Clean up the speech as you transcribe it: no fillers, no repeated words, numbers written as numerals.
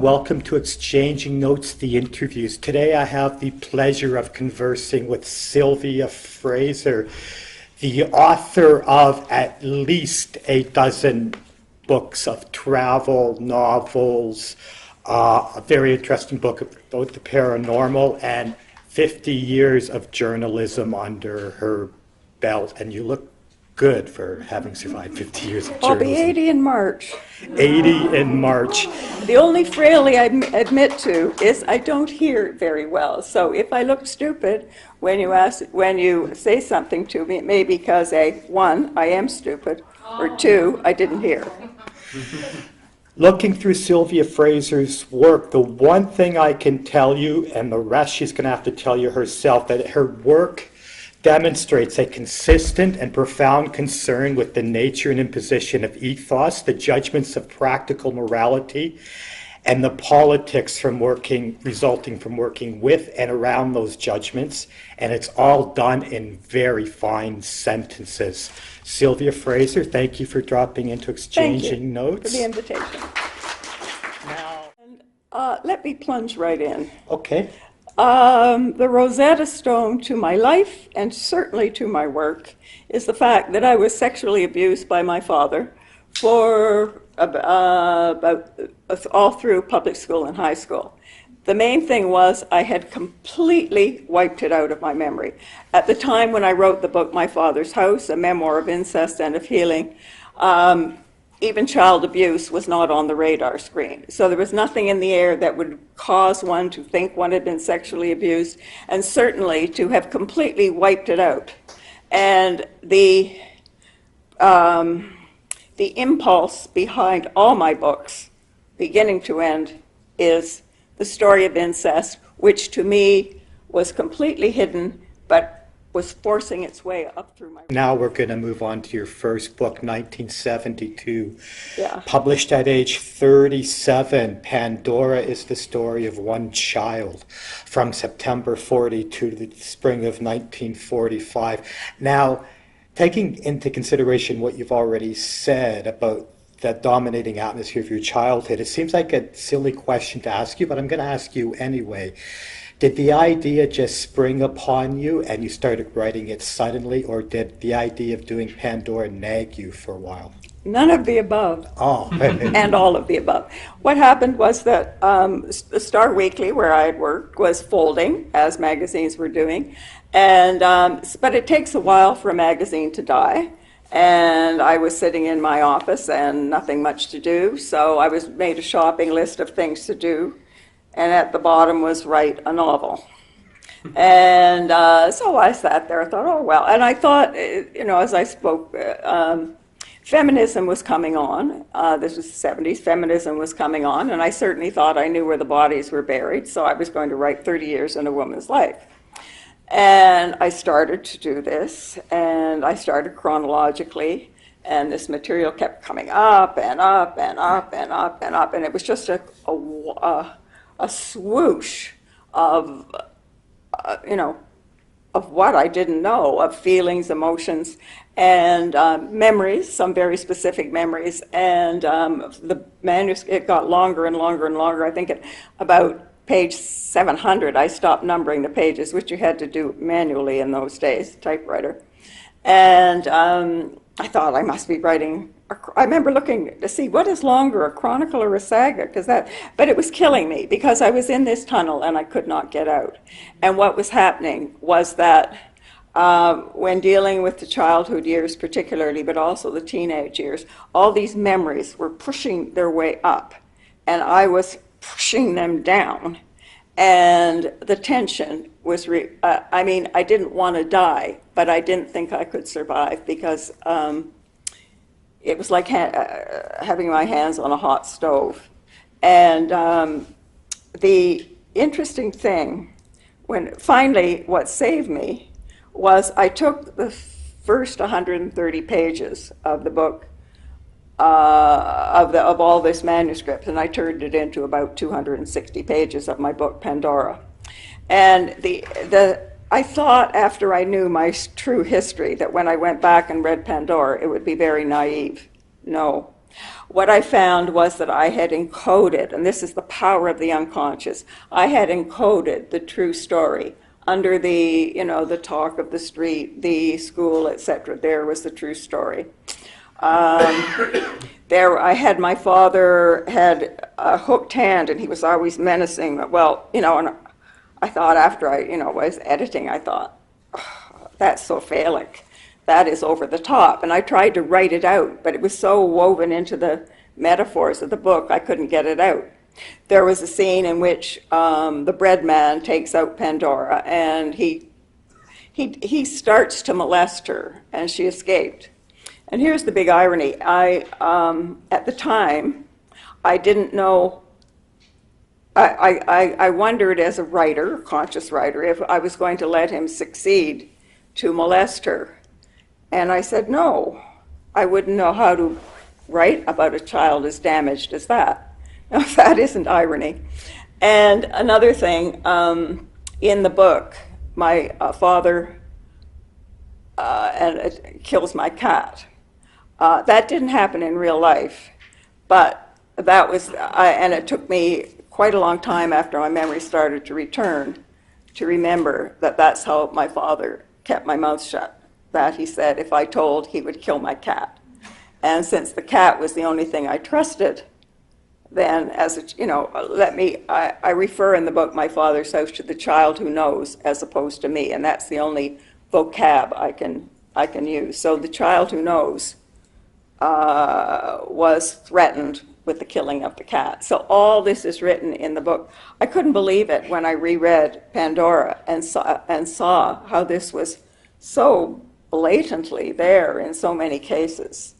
Welcome to Exchanging Notes, the interviews. Today I have the pleasure of conversing with Sylvia Fraser, the author of at least a dozen books of travel, novels, a very interesting book about the paranormal, and 50 years of journalism under her belt. And you look good for having survived 50 years of journalism. I'll be 80 in March. 80 in March. The only frailty I admit to is I don't hear very well. So if I look stupid when you say something to me, it may be because one, I am stupid, or two, I didn't hear. Looking through Sylvia Fraser's work, the one thing I can tell you, and the rest she's going to have to tell you herself, that her work demonstrates a consistent and profound concern with the nature and imposition of ethos, the judgments of practical morality, and the politics resulting from working with and around those judgments. And it's all done in very fine sentences. Sylvia Fraser, thank you for dropping into Exchanging Notes. For the invitation. Now, let me plunge right in. Okay. The Rosetta Stone to my life, and certainly to my work, is the fact that I was sexually abused by my father for about all through public school and high school. The main thing was I had completely wiped it out of my memory. At the time when I wrote the book, My Father's House, A Memoir of Incest and of Healing, even child abuse was not on the radar screen. So there was nothing in the air that would cause one to think one had been sexually abused, and certainly to have completely wiped it out. And the impulse behind all my books, beginning to end, is the story of incest, which to me was completely hidden, but was forcing its way up through my... Now we're going to move on to your first book, 1972. Yeah. Published at age 37, Pandora is the story of one child from September 42 to the spring of 1945. Now, taking into consideration what you've already said about that dominating atmosphere of your childhood, it seems like a silly question to ask you, but I'm going to ask you anyway. Did the idea just spring upon you and you started writing it suddenly, or did the idea of doing Pandora nag you for a while? None of the above. Oh. And all of the above. What happened was that the Star Weekly, where I had worked, was folding, as magazines were doing. And but it takes a while for a magazine to die. And I was sitting in my office and nothing much to do, so I made a shopping list of things to do. And at the bottom was write a novel. And so I sat there, I thought, oh, well. And I thought, as I spoke, feminism was coming on. This was the 70s, feminism was coming on. And I certainly thought I knew where the bodies were buried, so I was going to write 30 years in a woman's life. And I started to do this, and I started chronologically. And this material kept coming up and up and up and up and up. And it was just a swoosh of, of what I didn't know, of feelings, emotions, and memories, some very specific memories. And the manuscript, it got longer and longer and longer. I think at about page 700, I stopped numbering the pages, which you had to do manually in those days, typewriter. And I thought I must be writing. I remember looking to see what is longer, a chronicle or a saga, but it was killing me because I was in this tunnel and I could not get out. And what was happening was that when dealing with the childhood years particularly, but also the teenage years, all these memories were pushing their way up, and I was pushing them down. And the tension was, I didn't want to die, but I didn't think I could survive because it was like having my hands on a hot stove. And the interesting thing, finally what saved me was I took the first 130 pages of the book, of all this manuscript, and I turned it into about 260 pages of my book, Pandora. And I thought after I knew my true history that when I went back and read Pandora, it would be very naive. No. What I found was that I had encoded, and this is the power of the unconscious, I had encoded the true story under the, the talk of the street, the school, etc. There was the true story. There, my father had a hooked hand, and he was always menacing. Well, and I thought after I, was editing, I thought, oh, that's so phallic. That is over the top. And I tried to write it out, but it was so woven into the metaphors of the book, I couldn't get it out. There was a scene in which the bread man takes out Pandora, and he starts to molest her, and she escaped. And here's the big irony. At the time, I didn't know, I wondered as a writer, a conscious writer, if I was going to let him succeed to molest her. And I said, no, I wouldn't know how to write about a child as damaged as that. Now, that isn't irony. And another thing, in the book, my father kills my cat. That didn't happen in real life, but that was, and it took me quite a long time after my memory started to return to remember that that's how my father kept my mouth shut. That he said if I told, he would kill my cat. And since the cat was the only thing I trusted, then as I refer in the book My Father's House to the child who knows as opposed to me, and that's the only vocab I can use. So the child who knows was threatened with the killing of the cat. So all this is written in the book. I couldn't believe it when I reread Pandora and saw how this was so blatantly there in so many cases.